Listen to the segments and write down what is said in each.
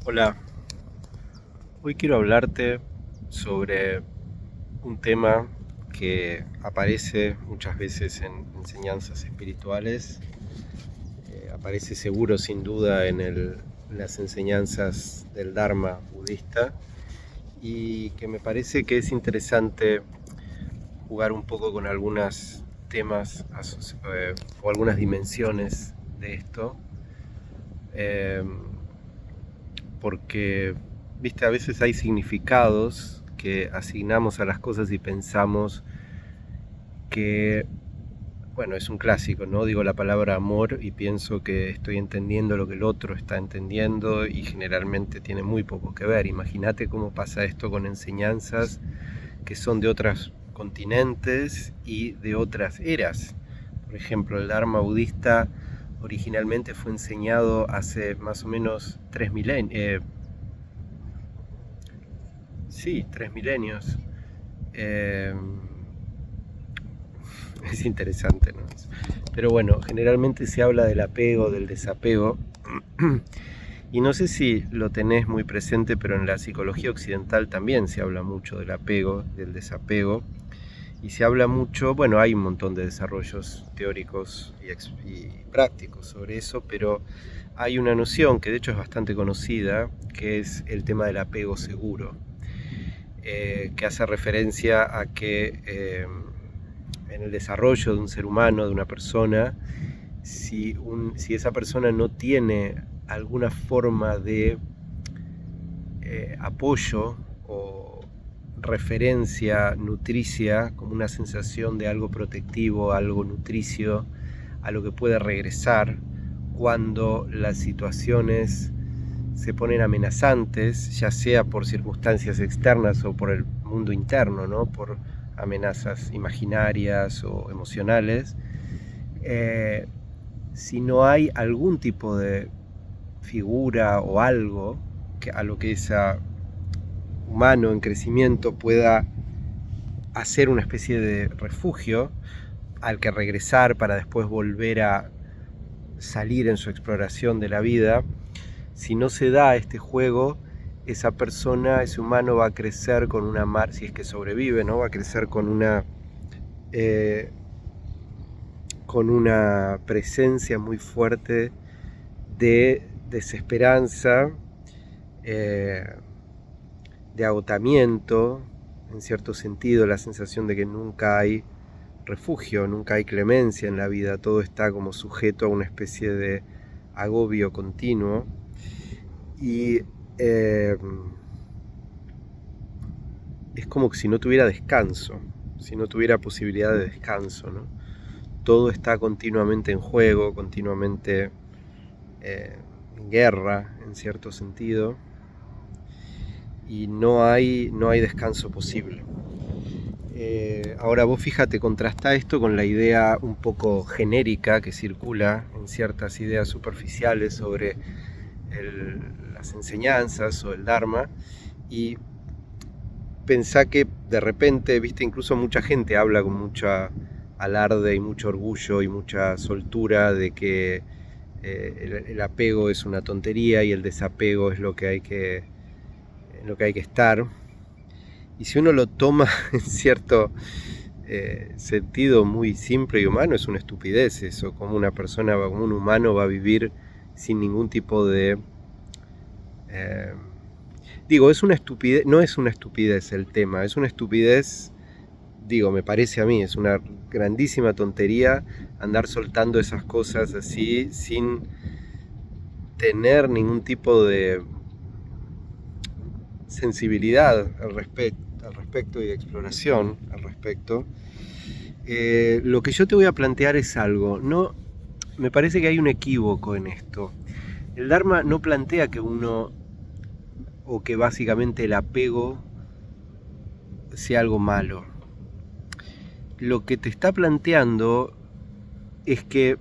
Hola, hoy quiero hablarte sobre un tema que aparece muchas veces en enseñanzas espirituales, aparece seguro sin duda en las enseñanzas del Dharma budista y que me parece que es interesante jugar un poco con algunos temas o algunas dimensiones de esto. Eh, Porque, viste, a veces hay significados que asignamos a las cosas y pensamos que, bueno, es un clásico, ¿no? Digo la palabra amor y pienso que estoy entendiendo lo que el otro está entendiendo y generalmente tiene muy poco que ver. Imagínate cómo pasa esto con enseñanzas que son de otros continentes y de otras eras. Por ejemplo, el Dharma budista originalmente fue enseñado hace más o menos 3 milenios. Sí, 3 milenios. Eh, es interesante, ¿no? Pero bueno, generalmente se habla del apego, del desapego. Y no sé si lo tenés muy presente, pero en la psicología occidental también se habla mucho del apego, del desapego. Y se habla mucho, bueno, hay un montón de desarrollos teóricos y prácticos sobre eso, pero hay una noción que de hecho es bastante conocida, que es el tema del apego seguro. Que hace referencia a que en el desarrollo de un ser humano, de una persona, si esa persona no tiene alguna forma de apoyo o referencia nutricia, como una sensación de algo protectivo, algo nutricio, a lo que puede regresar cuando las situaciones se ponen amenazantes, ya sea por circunstancias externas o por el mundo interno, ¿no? Por amenazas imaginarias o emocionales, eh, si no hay algún tipo de figura o algo que a lo que ese humano en crecimiento pueda hacer una especie de refugio al que regresar para después volver a salir en su exploración de la vida, si no se da este juego, esa persona, ese humano va a crecer con una si es que sobrevive, ¿no? Va a crecer eh, con una presencia muy fuerte de desesperanza, eh, de agotamiento, en cierto sentido, la sensación de que nunca hay refugio, nunca hay clemencia en la vida, todo está como sujeto a una especie de agobio continuo. Y eh, es como si no tuviera descanso, si no tuviera posibilidad de descanso, ¿no? Todo está continuamente en juego, continuamente en guerra, en cierto sentido, y no hay descanso posible. Ahora vos fíjate, contrasta esto con la idea un poco genérica que circula en ciertas ideas superficiales sobre las enseñanzas o el Dharma, y pensá que de repente, viste, incluso mucha gente habla con mucha alarde y mucho orgullo y mucha soltura de que el apego es una tontería y el desapego es lo que hay que estar. Y si uno lo toma en cierto sentido muy simple y humano, es una estupidez eso, como una persona, como un humano va a vivir sin ningún tipo de... Eh, digo, es una estupidez, no es una estupidez el tema, es una estupidez, digo, me parece a mí, es una grandísima tontería andar soltando esas cosas así sin tener ningún tipo de sensibilidad al respecto y de exploración al respecto. Lo que yo te voy a plantear es algo, no, me parece que hay un equívoco en esto. El Dharma no plantea que uno, o que básicamente el apego sea algo malo. Lo que te está planteando es que,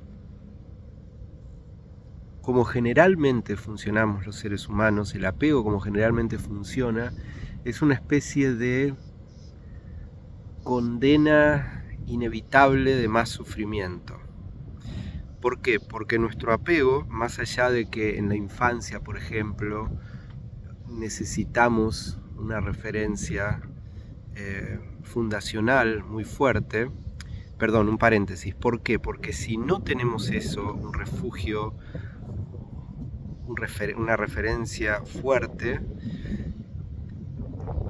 como generalmente funcionamos los seres humanos, el apego como generalmente funciona, es una especie de condena inevitable de más sufrimiento. ¿Por qué? Porque nuestro apego, más allá de que en la infancia, por ejemplo, necesitamos una referencia fundacional muy fuerte. Perdón, un paréntesis. ¿Por qué? Porque si no tenemos eso, un refugio, una referencia fuerte,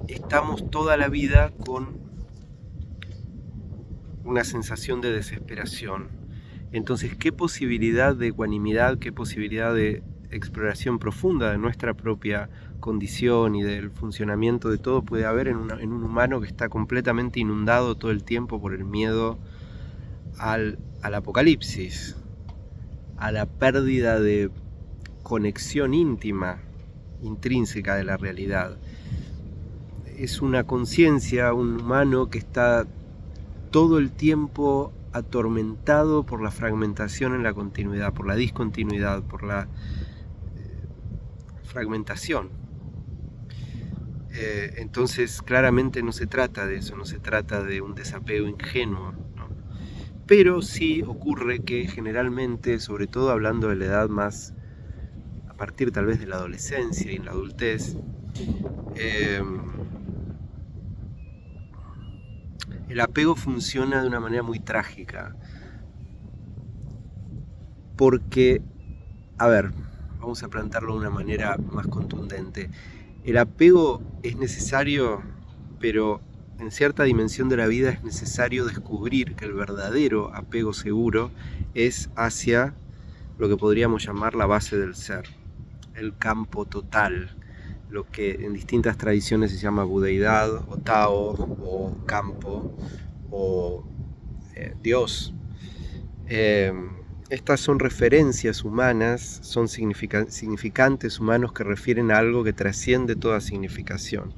estamos toda la vida con una sensación de desesperación. Entonces, ¿qué posibilidad de ecuanimidad, qué posibilidad de exploración profunda de nuestra propia condición y del funcionamiento de todo puede haber en un humano que está completamente inundado todo el tiempo por el miedo al apocalipsis, a la pérdida de conexión íntima, intrínseca de la realidad? Es una conciencia, un humano que está todo el tiempo atormentado por la fragmentación en la continuidad, por la discontinuidad, por la fragmentación. Entonces claramente no se trata de eso, no se trata de un desapego ingenuo, ¿no? Pero sí ocurre que generalmente, sobre todo hablando de la edad más, a partir tal vez de la adolescencia y la adultez, el apego funciona de una manera muy trágica. Porque, a ver, vamos a plantearlo de una manera más contundente. El apego es necesario, pero en cierta dimensión de la vida es necesario descubrir que el verdadero apego seguro es hacia lo que podríamos llamar la base del ser, el campo total, lo que en distintas tradiciones se llama budeidad o Tao o campo o Dios. Estas son referencias humanas, son significantes humanos que refieren a algo que trasciende toda significación.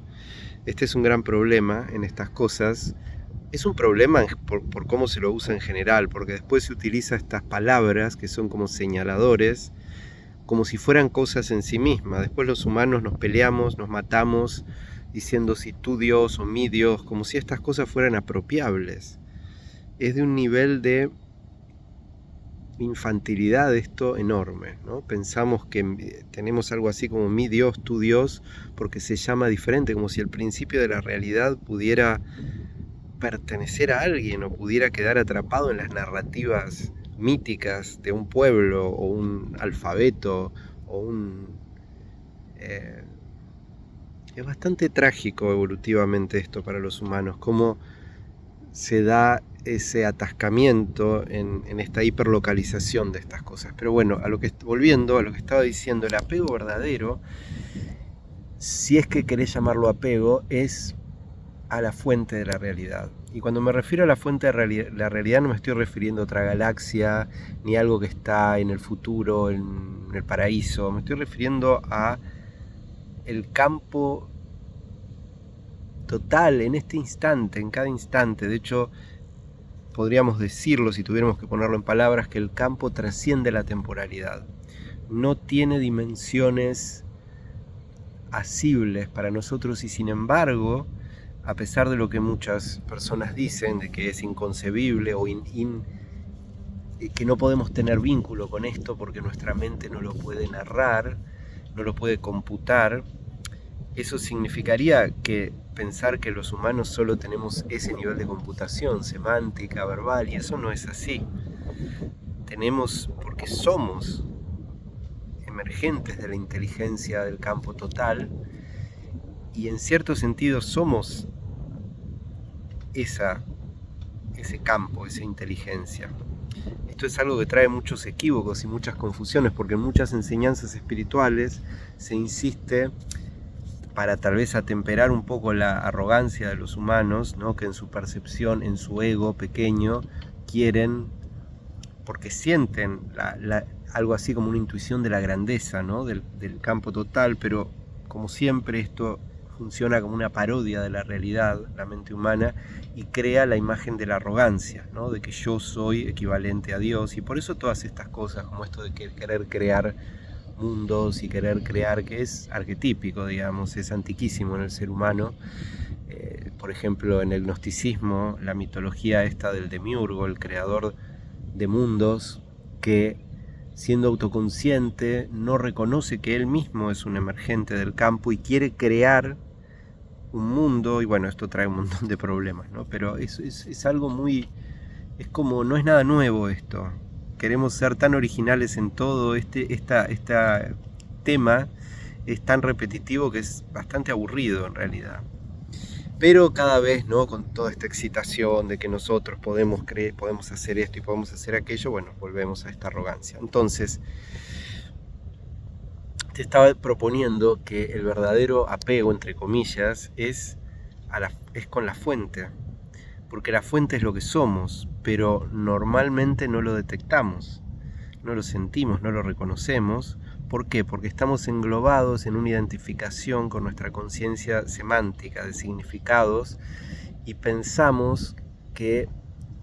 Este es un gran problema en estas cosas. Es un problema por cómo se lo usa en general, porque después se utiliza estas palabras que son como señaladores, como si fueran cosas en sí mismas. Después los humanos nos peleamos, nos matamos, diciendo si tú Dios o mi Dios, como si estas cosas fueran apropiables. Es de un nivel de infantilidad esto enorme, ¿no? Pensamos que tenemos algo así como mi Dios, tu Dios, porque se llama diferente, como si el principio de la realidad pudiera pertenecer a alguien o pudiera quedar atrapado en las narrativas míticas de un pueblo o un alfabeto o un... Es bastante trágico evolutivamente esto para los humanos, cómo se da ese atascamiento en esta hiperlocalización de estas cosas. Pero bueno, volviendo a lo que estaba diciendo, el apego verdadero, si es que querés llamarlo apego, es a la fuente de la realidad. Y cuando me refiero a la fuente de la realidad no me estoy refiriendo a otra galaxia, ni a algo que está en el futuro, en el paraíso. Me estoy refiriendo a el campo total, en este instante, en cada instante. De hecho, podríamos decirlo, si tuviéramos que ponerlo en palabras, que el campo trasciende la temporalidad. No tiene dimensiones asibles para nosotros y sin embargo, a pesar de lo que muchas personas dicen, de que es inconcebible o que no podemos tener vínculo con esto porque nuestra mente no lo puede narrar, no lo puede computar, eso significaría que pensar que los humanos solo tenemos ese nivel de computación semántica, verbal, y eso no es así. Tenemos, porque somos emergentes de la inteligencia del campo total, y en cierto sentido somos ese campo, esa inteligencia. Esto es algo que trae muchos equívocos y muchas confusiones, porque en muchas enseñanzas espirituales se insiste, para tal vez atemperar un poco la arrogancia de los humanos, ¿no? Que en su percepción, en su ego pequeño, quieren, porque sienten algo así como una intuición de la grandeza, ¿no? del campo total, pero como siempre esto funciona como una parodia de la realidad, la mente humana, y crea la imagen de la arrogancia, ¿no? De que yo soy equivalente a Dios, y por eso todas estas cosas, como esto de querer crear mundos y querer crear, que es arquetípico, digamos, es antiquísimo en el ser humano. Por ejemplo, en el gnosticismo, la mitología esta del demiurgo, el creador de mundos, que siendo autoconsciente, no reconoce que él mismo es un emergente del campo y quiere crear un mundo, y bueno, esto trae un montón de problemas, ¿no? Pero es algo muy... es como, no es nada nuevo esto. Queremos ser tan originales en todo, este tema es tan repetitivo que es bastante aburrido en realidad. Pero cada vez, ¿no?, con toda esta excitación de que nosotros podemos hacer esto y podemos hacer aquello, bueno, volvemos a esta arrogancia. Entonces, te estaba proponiendo que el verdadero apego, entre comillas, es con la fuente. Porque la fuente es lo que somos, pero normalmente no lo detectamos, no lo sentimos, no lo reconocemos. ¿Por qué? Porque estamos englobados en una identificación con nuestra conciencia semántica de significados y pensamos que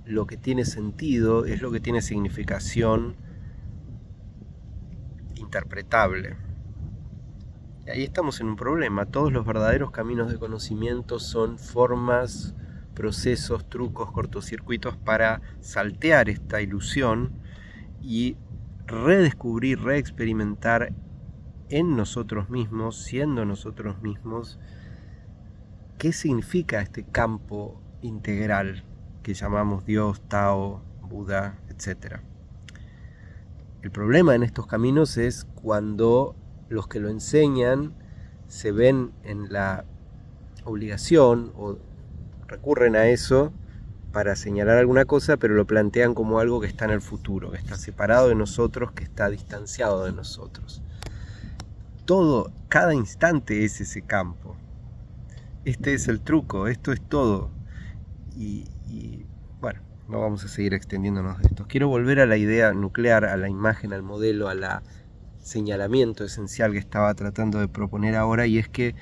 lo que tiene sentido es lo que tiene significación interpretable. Y ahí estamos en un problema. Todos los verdaderos caminos de conocimiento son formas, procesos, trucos, cortocircuitos para saltear esta ilusión y redescubrir, reexperimentar en nosotros mismos, siendo nosotros mismos, qué significa este campo integral que llamamos Dios, Tao, Buda, etc. El problema en estos caminos es cuando los que lo enseñan se ven en la obligación o recurren a eso para señalar alguna cosa, pero lo plantean como algo que está en el futuro, que está separado de nosotros, que está distanciado de nosotros. Cada instante es ese campo. Este es el truco, esto es todo. Y bueno, no vamos a seguir extendiéndonos de esto. Quiero volver a la idea nuclear, a la imagen, al modelo, al señalamiento esencial que estaba tratando de proponer ahora, y es que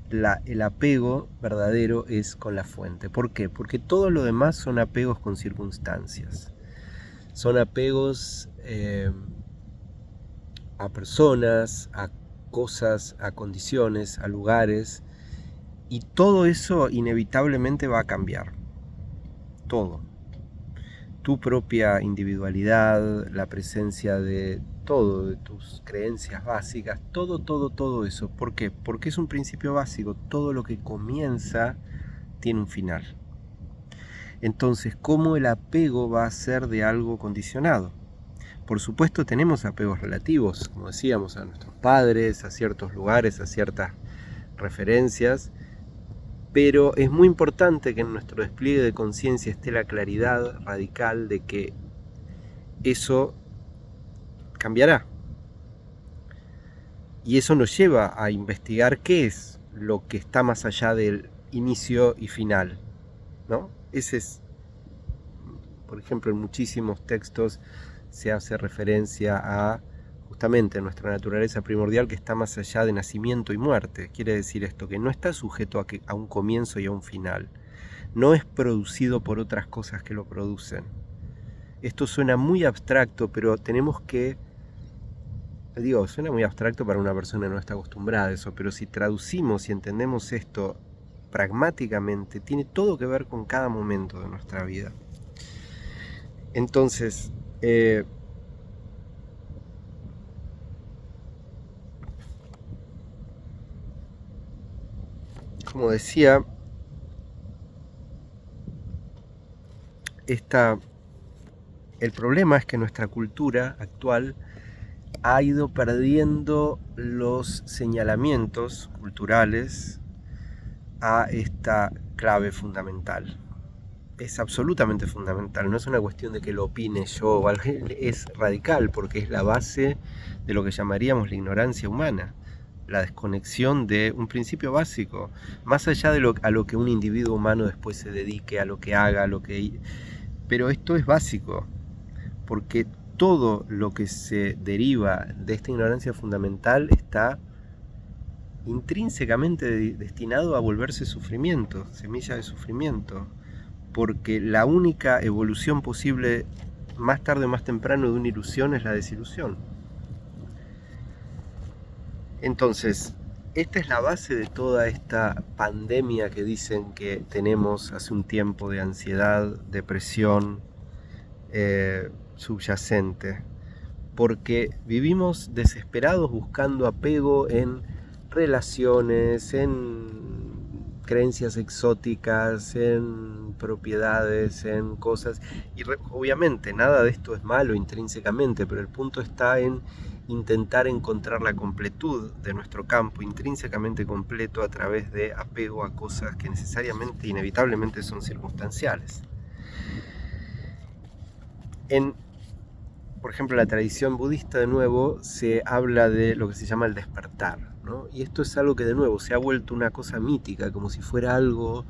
el apego verdadero es con la fuente. ¿Por qué? Porque todo lo demás son apegos con circunstancias. Son apegos a personas, a cosas, a condiciones, a lugares, y todo eso inevitablemente va a cambiar. Todo. Tu propia individualidad, la presencia de todo, de tus creencias básicas, todo eso. ¿Por qué? Porque es un principio básico. Todo lo que comienza tiene un final. Entonces, ¿cómo el apego va a ser de algo condicionado? Por supuesto tenemos apegos relativos, como decíamos, a nuestros padres, a ciertos lugares, a ciertas referencias, pero es muy importante que en nuestro despliegue de conciencia esté la claridad radical de que eso cambiará. Y eso nos lleva a investigar qué es lo que está más allá del inicio y final, ¿no? Ese es, por ejemplo, en muchísimos textos se hace referencia a justamente nuestra naturaleza primordial que está más allá de nacimiento y muerte. Quiere decir esto, que no está sujeto a un comienzo y a un final. No es producido por otras cosas que lo producen. Esto suena muy abstracto, pero tenemos que... suena muy abstracto para una persona que no está acostumbrada a eso, pero si traducimos y entendemos esto pragmáticamente, tiene todo que ver con cada momento de nuestra vida. Entonces, como decía, el problema es que nuestra cultura actual ha ido perdiendo los señalamientos culturales a esta clave fundamental. Es absolutamente fundamental, no es una cuestión de que lo opine yo, es radical porque es la base de lo que llamaríamos la ignorancia humana, la desconexión de un principio básico, más allá de a lo que un individuo humano después se dedique, a lo que haga, pero esto es básico, porque todo lo que se deriva de esta ignorancia fundamental está intrínsecamente destinado a volverse sufrimiento, semilla de sufrimiento, porque la única evolución posible más tarde o más temprano de una ilusión es la desilusión. Entonces, esta es la base de toda esta pandemia que dicen que tenemos hace un tiempo de ansiedad, depresión subyacente. porque vivimos desesperados buscando apego en relaciones, en creencias exóticas, en propiedades, en cosas, y obviamente nada de esto es malo intrínsecamente, pero el punto está en intentar encontrar la completud de nuestro campo intrínsecamente completo a través de apego a cosas que necesariamente, inevitablemente son circunstanciales. Por ejemplo, en la tradición budista, de nuevo, se habla de lo que se llama el despertar, ¿no? Y esto es algo que, de nuevo, se ha vuelto una cosa mítica, como si fuera algo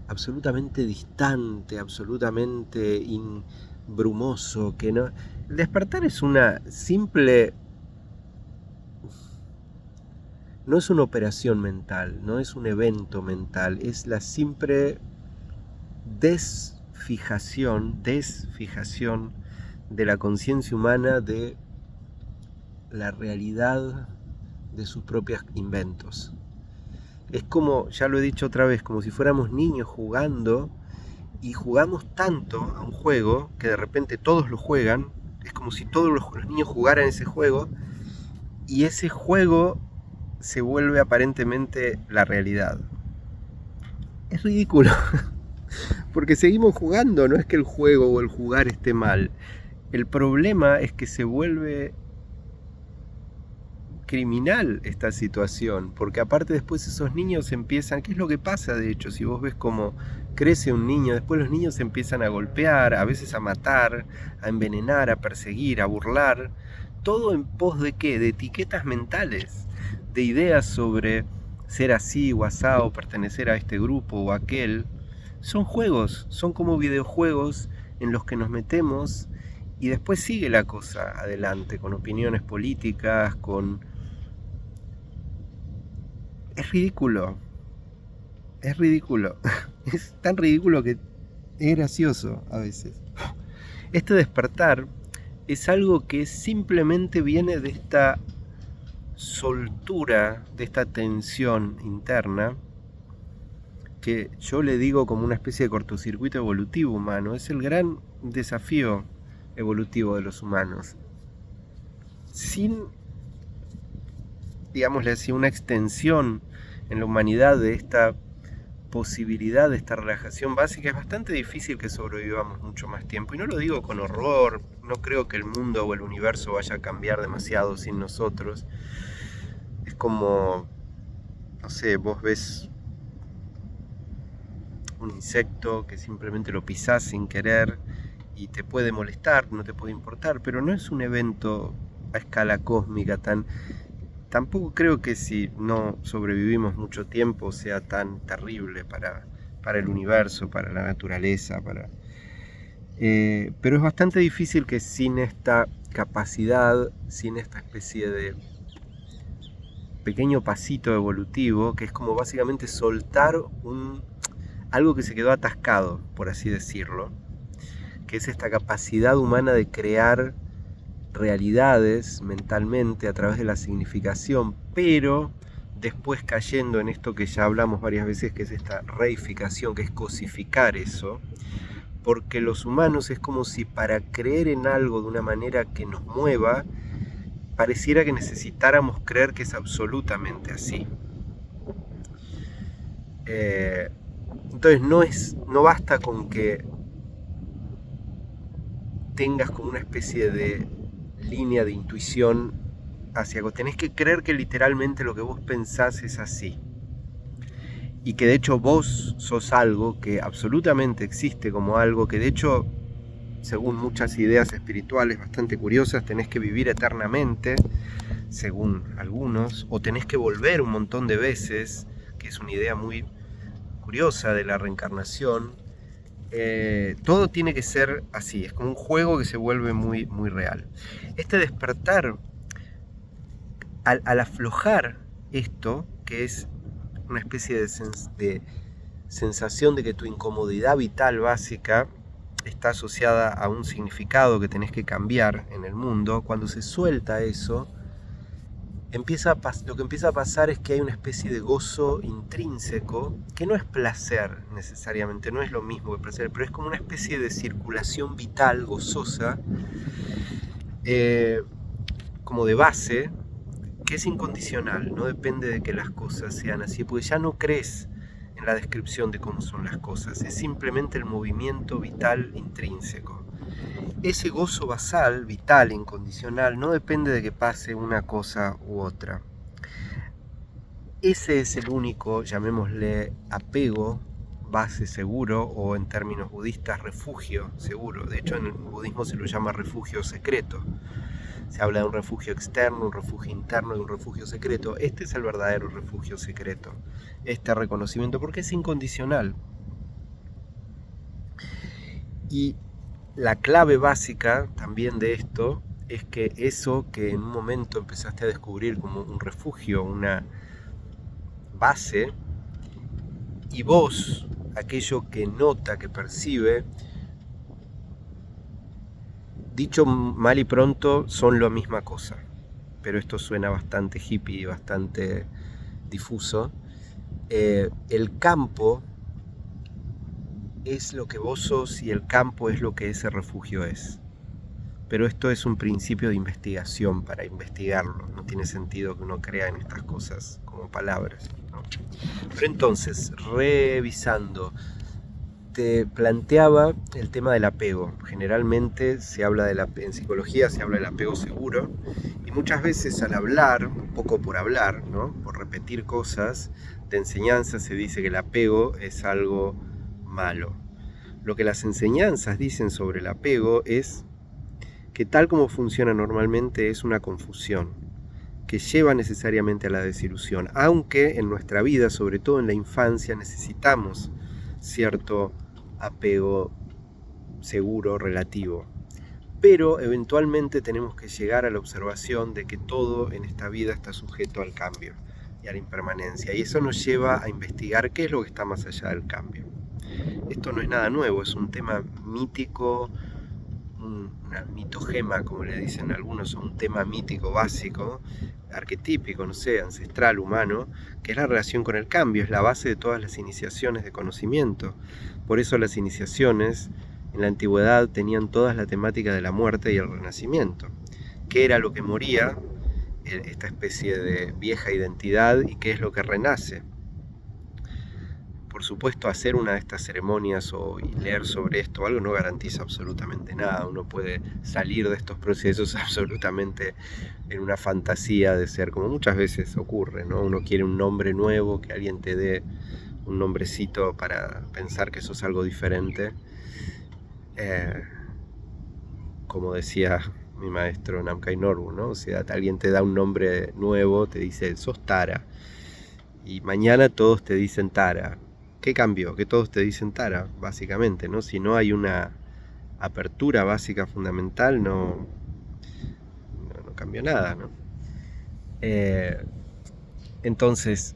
absolutamente distante, absolutamente brumoso, que no... El despertar es una simple... No es una operación mental, no es un evento mental, es la simple desfijación de la conciencia humana de la realidad de sus propios inventos. Es como, ya lo he dicho otra vez, como si fuéramos niños jugando, y jugamos tanto a un juego que de repente todos lo juegan. Es como si todos los niños jugaran ese juego, y ese juego se vuelve aparentemente la realidad. Es ridículo, porque seguimos jugando, no es que el juego o el jugar esté mal. El problema es que se vuelve criminal esta situación, porque aparte después esos niños empiezan, ¿qué es lo que pasa de hecho? Si vos ves cómo crece un niño, después los niños empiezan a golpear, a veces a matar, a envenenar, a perseguir, a burlar, todo en pos de ¿qué? De etiquetas mentales, de ideas sobre ser así o asá, o pertenecer a este grupo o aquel. Son juegos, son como videojuegos en los que nos metemos y después sigue la cosa adelante, con opiniones políticas, con... Es ridículo. Es ridículo. Es tan ridículo que es gracioso a veces. Este despertar es algo que simplemente viene de esta soltura, de esta tensión interna, que yo le digo como una especie de cortocircuito evolutivo humano. Es el gran desafío evolutivo de los humanos. Sin, digámosle así, una extensión en la humanidad de esta posibilidad, de esta relajación básica, es bastante difícil que sobrevivamos mucho más tiempo. Y no lo digo con horror, no creo que el mundo o el universo vaya a cambiar demasiado sin nosotros. Es como, no sé, vos ves un insecto que simplemente lo pisás sin querer y te puede molestar, no te puede importar, pero no es un evento a escala cósmica tan... Tampoco creo que si no sobrevivimos mucho tiempo sea tan terrible para el universo, para la naturaleza, pero es bastante difícil que sin esta capacidad, sin esta especie de pequeño pasito evolutivo, que es como básicamente soltar algo que se quedó atascado, por así decirlo, que es esta capacidad humana de crear realidades mentalmente a través de la significación, pero después cayendo en esto que ya hablamos varias veces, que es esta reificación, que es cosificar eso, porque los humanos es como si para creer en algo de una manera que nos mueva, pareciera que necesitáramos creer que es absolutamente así. Entonces no basta con que tengas como una especie de línea de intuición hacia algo. Tenés que creer que literalmente lo que vos pensás es así. Y que de hecho vos sos algo que absolutamente existe como algo que de hecho, según muchas ideas espirituales bastante curiosas, tenés que vivir eternamente, según algunos, o tenés que volver un montón de veces, que es una idea muy curiosa de la reencarnación. Todo tiene que ser así, es como un juego que se vuelve muy, muy real. Este despertar, al aflojar esto, que es una especie de sensación de que tu incomodidad vital básica está asociada a un significado que tenés que cambiar en el mundo, cuando se suelta eso, lo que empieza a pasar es que hay una especie de gozo intrínseco, que no es placer necesariamente, no es lo mismo que placer, pero es como una especie de circulación vital gozosa, como de base, que es incondicional, no depende de que las cosas sean así, porque ya no crees en la descripción de cómo son las cosas, es simplemente el movimiento vital intrínseco. Ese gozo basal, vital, incondicional, no depende de que pase una cosa u otra. Ese es el único, llamémosle, apego, base seguro, o en términos budistas, refugio seguro. De hecho, en el budismo se lo llama refugio secreto. Se habla de un refugio externo, un refugio interno y un refugio secreto. Este es el verdadero refugio secreto. Este reconocimiento, porque es incondicional. Y la clave básica también de esto es que eso que en un momento empezaste a descubrir como un refugio, una base, y vos, aquello que nota, que percibe, dicho mal y pronto, son la misma cosa. Pero esto suena bastante hippie y bastante difuso. El campo es lo que vos sos y el campo es lo que ese refugio es. Pero esto es un principio de investigación para investigarlo. No tiene sentido que uno crea en estas cosas como palabras, ¿no? Pero entonces, revisando, te planteaba el tema del apego. Generalmente se habla en psicología se habla del apego seguro, y muchas veces al hablar, un poco por hablar, ¿no? Por repetir cosas de enseñanza, se dice que el apego es algo malo. Lo que las enseñanzas dicen sobre el apego es que tal como funciona normalmente es una confusión que lleva necesariamente a la desilusión, aunque en nuestra vida, sobre todo en la infancia, necesitamos cierto apego seguro, relativo. Pero eventualmente tenemos que llegar a la observación de que todo en esta vida está sujeto al cambio y a la impermanencia, y eso nos lleva a investigar qué es lo que está más allá del cambio. Esto no es nada nuevo, es un tema mítico, una mitogema, como le dicen algunos, un tema mítico básico, arquetípico, no sé, ancestral, humano, que es la relación con el cambio, es la base de todas las iniciaciones de conocimiento. Por eso las iniciaciones en la antigüedad tenían toda la temática de la muerte y el renacimiento. ¿Qué era lo que moría, esta especie de vieja identidad, y qué es lo que renace? Por supuesto, hacer una de estas ceremonias o leer sobre esto o algo no garantiza absolutamente nada. Uno puede salir de estos procesos absolutamente en una fantasía de ser, como muchas veces ocurre, ¿no? Uno quiere un nombre nuevo, que alguien te dé un nombrecito para pensar que sos algo diferente. Como decía mi maestro Namkhai Norbu, ¿no? O sea, alguien te da un nombre nuevo, te dice, sos Tara. Y mañana todos te dicen Tara. ¿Qué cambió? Que todos te dicen Tara, básicamente, ¿no? Si no hay una apertura básica fundamental, no cambió nada, ¿no? Entonces,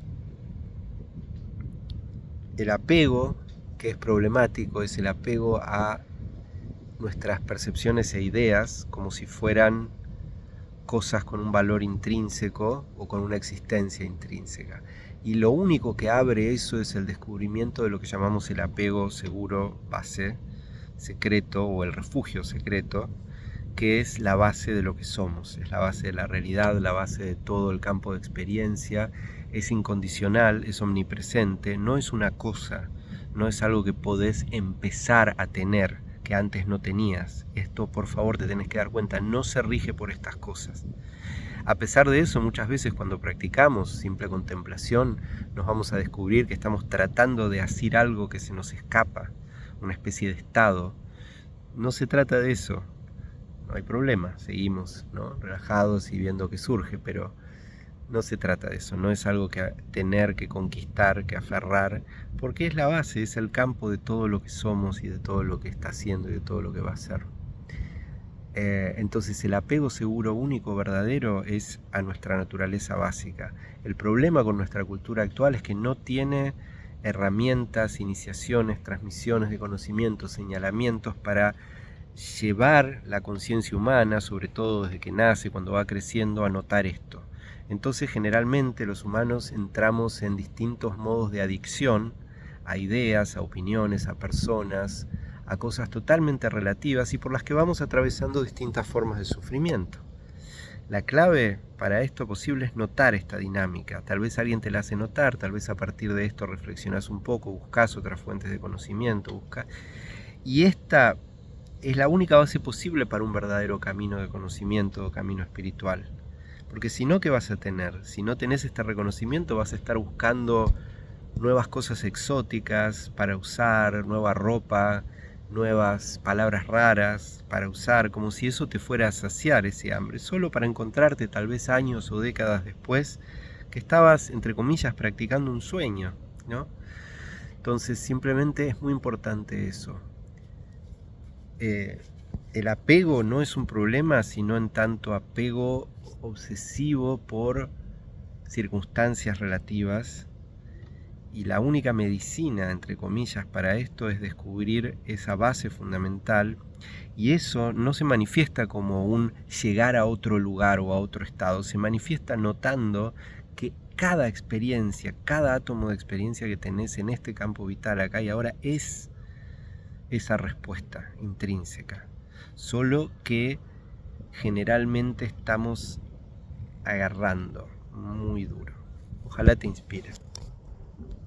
el apego que es problemático es el apego a nuestras percepciones e ideas como si fueran cosas con un valor intrínseco o con una existencia intrínseca. Y lo único que abre eso es el descubrimiento de lo que llamamos el apego seguro, base, secreto, o el refugio secreto, que es la base de lo que somos, es la base de la realidad, la base de todo el campo de experiencia, es incondicional, es omnipresente, no es una cosa, no es algo que podés empezar a tener, que antes no tenías. Esto, por favor, te tenés que dar cuenta, no se rige por estas cosas. A pesar de eso, muchas veces cuando practicamos simple contemplación, nos vamos a descubrir que estamos tratando de hacer algo que se nos escapa, una especie de estado. No se trata de eso, no hay problema, seguimos, ¿no?, relajados y viendo qué surge, pero no se trata de eso, no es algo que tener, que conquistar, que aferrar, porque es la base, es el campo de todo lo que somos y de todo lo que está haciendo y de todo lo que va a ser. Entonces el apego seguro, único, verdadero, es a nuestra naturaleza básica. El problema con nuestra cultura actual es que no tiene herramientas, iniciaciones, transmisiones de conocimientos, señalamientos para llevar la conciencia humana, sobre todo desde que nace, cuando va creciendo, a notar esto. Entonces generalmente los humanos entramos en distintos modos de adicción a ideas, a opiniones, a personas, a cosas totalmente relativas y por las que vamos atravesando distintas formas de sufrimiento. La clave para esto posible es notar esta dinámica. Tal vez alguien te la hace notar, tal vez a partir de esto reflexionas un poco, buscas otras fuentes de conocimiento, buscas. Y esta es la única base posible para un verdadero camino de conocimiento o camino espiritual. Porque si no, ¿qué vas a tener? Si no tenés este reconocimiento, vas a estar buscando nuevas cosas exóticas para usar, nueva ropa, nuevas palabras raras para usar, como si eso te fuera a saciar ese hambre, solo para encontrarte tal vez años o décadas después que estabas, entre comillas, practicando un sueño, ¿no? Entonces simplemente es muy importante eso. El apego no es un problema, sino en tanto apego obsesivo por circunstancias relativas. Y la única medicina, entre comillas, para esto es descubrir esa base fundamental, y eso no se manifiesta como un llegar a otro lugar o a otro estado, se manifiesta notando que cada experiencia, cada átomo de experiencia que tenés en este campo vital acá y ahora es esa respuesta intrínseca, solo que generalmente estamos agarrando muy duro. Ojalá te inspire.